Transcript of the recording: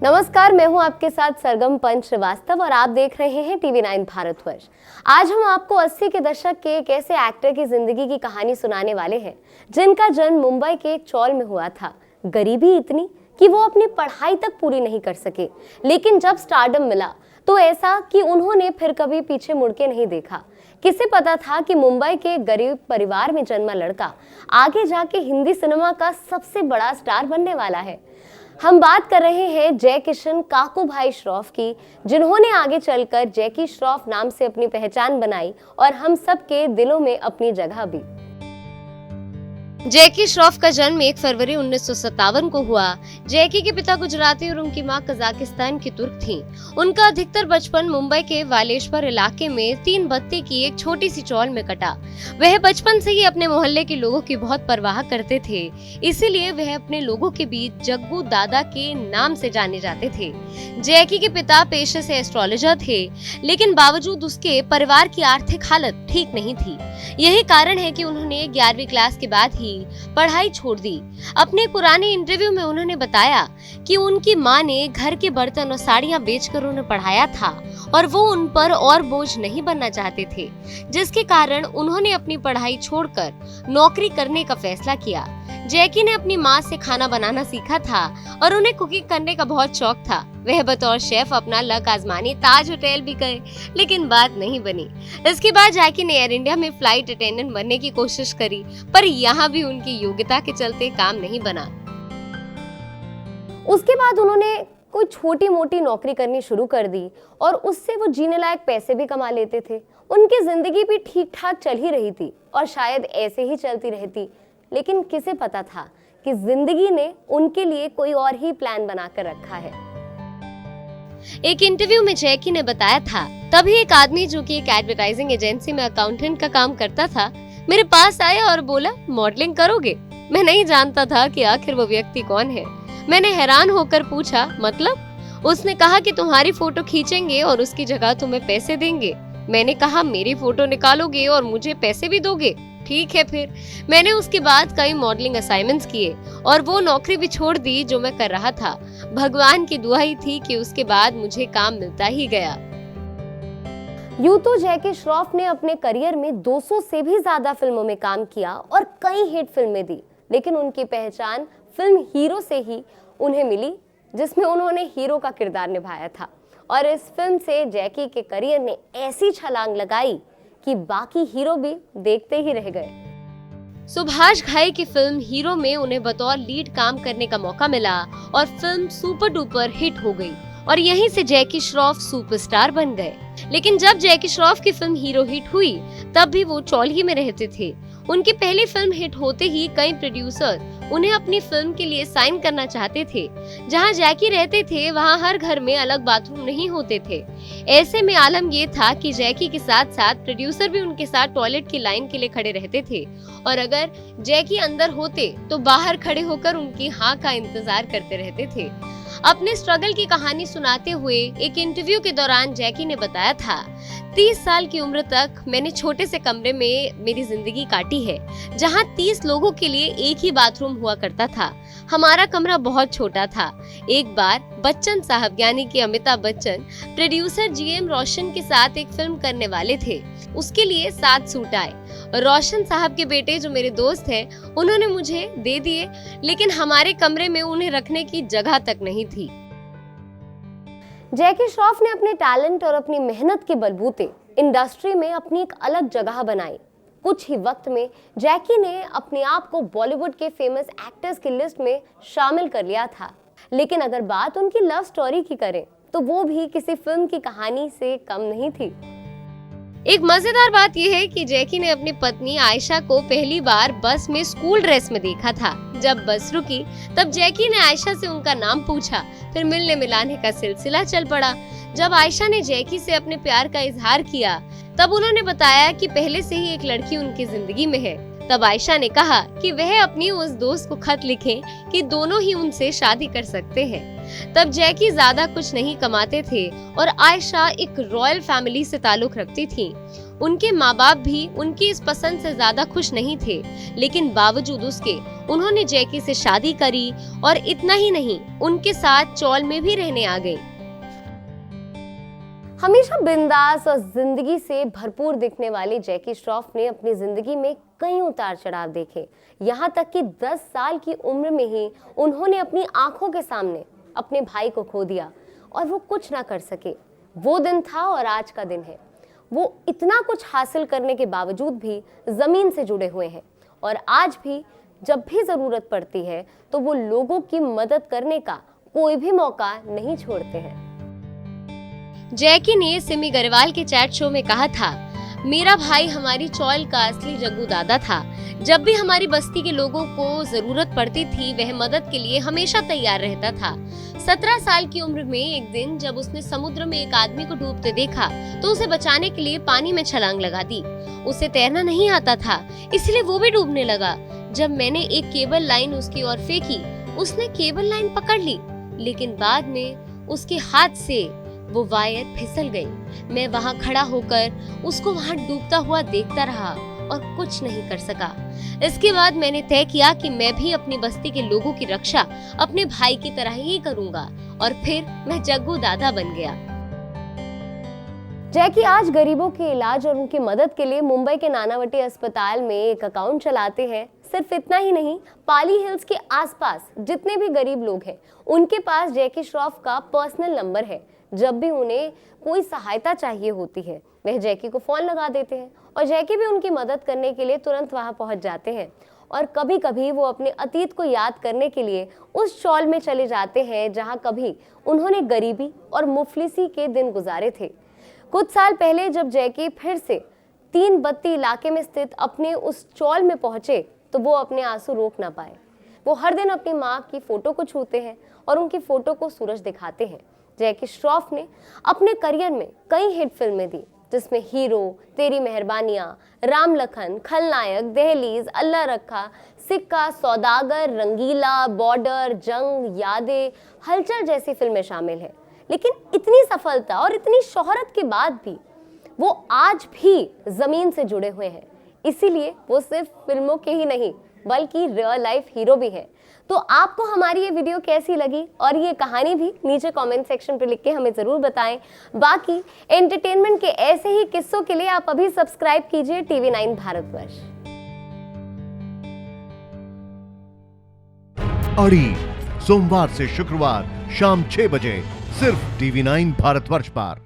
नमस्कार, मैं हूं आपके साथ सरगम पंच श्रीवास्तव और आप देख रहे हैं टीवी9 भारतवर्ष। आज हम आपको 80 के दशक के एक ऐसे एक्टर की जिंदगी की कहानी सुनाने वाले हैं जिनका जन्म मुंबई के एक चौल में हुआ था। गरीबी इतनी कि वो अपनी पढ़ाई तक पूरी नहीं कर सके, लेकिन जब स्टारडम मिला तो ऐसा कि उन्होंने फिर कभी पीछे मुड़ के नहीं देखा। किसे पता था कि मुंबई के गरीब परिवार में जन्मा लड़का आगे जाके हिंदी सिनेमा का सबसे बड़ा स्टार बनने वाला है। हम बात कर रहे हैं जय किशन काकू भाई श्रॉफ की, जिन्होंने आगे चलकर जैकी श्रॉफ नाम से अपनी पहचान बनाई और हम सब के दिलों में अपनी जगह भी। जैकी श्रॉफ का जन्म 1 फरवरी 1957 को हुआ। जैकी के पिता गुजराती और उनकी मां कजाकिस्तान की तुर्क थीं। उनका अधिकतर बचपन मुंबई के वालेश्वर इलाके में 3 बत्ती की एक छोटी सी चौल में कटा। वह बचपन से ही अपने मोहल्ले के लोगों की बहुत परवाह करते थे, इसीलिए वह अपने लोगों के बीच जग्गू दादा के नाम से जाने जाते थे। जैकी के पिता पेशे से एस्ट्रोलॉजर थे, लेकिन बावजूद उसके परिवार की आर्थिक हालत ठीक नहीं थी। यही कारण है कि उन्होंने 11वीं क्लास के बाद ही पढ़ाई छोड़ दी। अपने पुराने इंटरव्यू में उन्होंने बताया कि उनकी मां ने घर के बर्तन और साड़ियां बेचकर उन्हें पढ़ाया था और वो उन पर और बोझ नहीं बनना चाहते थे, जिसके कारण उन्होंने अपनी पढ़ाई छोड़कर नौकरी करने का फैसला किया। जैकी ने अपनी मां से खाना बनाना सीखा था और उन्हें कुकिंग करने का बहुत शौक था। वह बतौर शेफ अपना लक आजमाने ताज होटल भी गए, लेकिन बात नहीं बनी। इसके बाद जैकी ने एयर इंडिया में फ्लाइट अटेंडेंट बनने की कोशिश करी, पर यहाँ भी उनकी योग्यता के चलते काम नहीं बना। उसके बाद उन्होंने कोई छोटी मोटी नौकरी करनी शुरू कर दी और उससे वो जीने लायक पैसे भी कमा लेते थे। उनकी जिंदगी भी ठीक ठाक चल ही रही थी और शायद ऐसे ही चलती रहती, लेकिन किसे पता था कि जिंदगी ने उनके लिए कोई और ही प्लान बनाकर रखा है। एक इंटरव्यू में जैकी ने बताया था, तभी एक आदमी जो कि एक एडवर्टाइजिंग एजेंसी में अकाउंटेंट का काम करता था, मेरे पास आया और बोला, मॉडलिंग करोगे? मैं नहीं जानता था कि आखिर वो व्यक्ति कौन है। मैंने हैरान होकर पूछा, मतलब? उसने कहा कि तुम्हारी फोटो खींचेंगे और उसकी जगह तुम्हें पैसे देंगे। मैंने कहा, मेरी फोटो निकालोगे और मुझे पैसे भी दोगे? ठीक है। फिर मैंने उसके बाद कई मॉडलिंग असाइनमेंट्स किए और वो नौकरी भी छोड़ दी जो मैं कर रहा था। भगवान की दुआ ही थी कि उसके बाद मुझे काम मिलता ही गया। यूं तो जैकी श्रॉफ ने अपने करियर में 200 से भी ज्यादा फिल्मों में काम किया और कई हिट फिल्में दी, लेकिन उनकी पहचान फिल्म हीरो से ही उन्हें मिली, जिसमें उन्होंने हीरो का किरदार निभाया था। और इस फिल्म से जैकी के करियर ने ऐसी छलांग लगाई कि बाकी हीरो भी देखते ही रह गए। सुभाष घाई की फिल्म हीरो में उन्हें बतौर लीड काम करने का मौका मिला और फिल्म सुपर डुपर हिट हो गई और यहीं से जैकी श्रॉफ सुपरस्टार बन गए। लेकिन जब जैकी श्रॉफ की फिल्म हीरो हिट हुई, तब भी वो चौल ही में रहते थे। उनकी पहली फिल्म हिट होते ही कई प्रोड्यूसर उन्हें अपनी फिल्म के लिए साइन करना चाहते थे। जहां जैकी रहते थे वहां हर घर में अलग बाथरूम नहीं होते थे। ऐसे में आलम ये था कि जैकी के साथ साथ प्रोड्यूसर भी उनके साथ टॉयलेट की लाइन के लिए खड़े रहते थे और अगर जैकी अंदर होते तो बाहर खड़े होकर उनकी हाँ का इंतजार करते रहते थे। अपने स्ट्रगल की कहानी सुनाते हुए एक इंटरव्यू के दौरान जैकी ने बताया था, 30 साल की उम्र तक मैंने छोटे से कमरे में मेरी जिंदगी काटी है, जहां 30 लोगों के लिए एक ही बाथरूम हुआ करता था। हमारा कमरा बहुत छोटा था। एक बार बच्चन साहब यानी कि अमिताभ बच्चन प्रोड्यूसर जीएम रोशन के साथ एक फिल्म करने वाले थे। उसके लिए 7 सूट आए। रोशन साहब के बेटे जो मेरे दोस्त हैं, उन्होंने मुझे दे दिए, लेकिन हमारे कमरे में उन्हें रखने की जगह तक नहीं थी। जैकी श्रॉफ ने अपने टैलेंट और अपनी मेहनत के बलबूते इंडस्ट्री में अपनी एक अलग जगह बनाई। कुछ ही वक्त में जैकी ने अपने आप को बॉलीवुड के फेमस एक्टर्स की लिस्ट में शामिल कर लिया था। लेकिन अगर बात उनकी लव स्टोरी की करें तो वो भी किसी फिल्म की कहानी से कम नहीं थी। एक मजेदार बात यह है कि जैकी ने अपनी पत्नी आयशा को पहली बार बस में स्कूल ड्रेस में देखा था। जब बस रुकी तब जैकी ने आयशा से उनका नाम पूछा, फिर मिलने मिलाने का सिलसिला चल पड़ा। जब आयशा ने जैकी से अपने प्यार का इजहार किया, तब उन्होंने बताया कि पहले से ही एक लड़की उनकी जिंदगी में है। तब आयशा ने कहा कि वह अपनी उस दोस्त को खत लिखें कि दोनों ही उनसे शादी कर सकते हैं। तब जैकी ज्यादा कुछ नहीं कमाते थे और आयशा एक रॉयल फैमिली से ताल्लुक रखती थी। उनके माँ बाप भी उनकी इस पसंद से ज्यादा खुश नहीं थे, लेकिन बावजूद उसके उन्होंने जैकी से शादी करी और इतना ही नहीं, उनके साथ चौल में भी रहने आ गई। हमेशा बिंदास और जिंदगी से भरपूर दिखने वाली जैकी श्रॉफ ने अपनी जिंदगी में कई उतार चढ़ाव देखे। यहाँ तक कि 10 साल की उम्र में ही उन्होंने अपनी आंखों के सामने अपने भाई को खो दिया और वो कुछ ना कर सके। वो दिन था और आज का दिन है। वो इतना कुछ हासिल करने के बावजूद भी जमीन से जुड़े हुए हैं और आज भी जब भी जरूरत पड़ती है तो वो लोगों की मदद करने का कोई भी मौका नहीं छोड़ते हैं। जैकी ने सिमी गरेवाल के चैट शो में कहा था, मेरा भाई हमारी चौल का असली जग्गू दादा था। जब भी हमारी बस्ती के लोगों को जरूरत पड़ती थी वह मदद के लिए हमेशा तैयार रहता था। 17 साल की उम्र में एक दिन जब उसने समुद्र में एक आदमी को डूबते देखा तो उसे बचाने के लिए पानी में छलांग लगा दी। उसे तैरना नहीं आता था, इसलिए वो भी डूबने लगा। जब मैंने एक केबल लाइन उसकी ओर फेंकी, उसने केबल लाइन पकड़ ली, लेकिन बाद में उसके हाथ से वो वायर फिसल गई। मैं वहां खड़ा होकर उसको वहां डूबता हुआ देखता रहा और कुछ नहीं कर सका। इसके बाद मैंने तय किया कि मैं भी अपनी बस्ती के लोगों की रक्षा अपने भाई की तरह ही करूंगा और फिर मैं जग्गू दादा बन गया। जैकी आज गरीबों के इलाज और उनकी मदद के लिए मुंबई के नानावटी अस्पताल में एक अकाउंट चलाते हैं। सिर्फ इतना ही नहीं, पाली हिल्स के आसपास जितने भी गरीब लोग हैं उनके पास जैकी श्रॉफ का पर्सनल नंबर है। जब भी उन्हें कोई सहायता चाहिए होती है वह जैकी को फोन लगा देते हैं और जैकी भी उनकी मदद करने के लिए तुरंत वहां पहुंच जाते हैं। और कभी कभी वो अपने अतीत को याद करने के लिए उस चौल में चले जाते हैं जहां कभी उन्होंने गरीबी और मुफलिसी के दिन गुजारे थे। कुछ साल पहले जब जैकी फिर से 3 बत्ती इलाके में स्थित अपने उस चौल में पहुंचे तो वो अपने आंसू रोक ना पाए। वो हर दिन अपनी माँ की फोटो को छूते हैं और उनकी फोटो को सूरज दिखाते हैं। जैकी श्रॉफ ने अपने करियर में कई हिट फिल्में दी जिसमें हीरो, तेरी मेहरबानियां, राम लखन, खलनायक, दहलीज, अल्लाह रखा, सिक्का, सौदागर, रंगीला, बॉर्डर, जंग, यादें, हलचल जैसी फिल्में शामिल हैं। लेकिन इतनी सफलता और इतनी शोहरत के बाद भी वो आज भी जमीन से जुड़े हुए हैं। इसीलिए वो सिर्फ फिल्मों के ही नहीं बल्कि रियल लाइफ हीरो भी हैं। तो आपको हमारी ये वीडियो कैसी लगी और ये कहानी भी नीचे कमेंट सेक्शन पे लिख के हमें जरूर बताएं। बाकी एंटरटेनमेंट के ऐसे ही किस्सों के लिए आप अभी सब्सक्राइब कीजिए TV9 भारतवर्ष। अड़ी सोमवार से शुक्रवार शाम 6 बजे सिर्फ TV9 भारतवर्ष पर।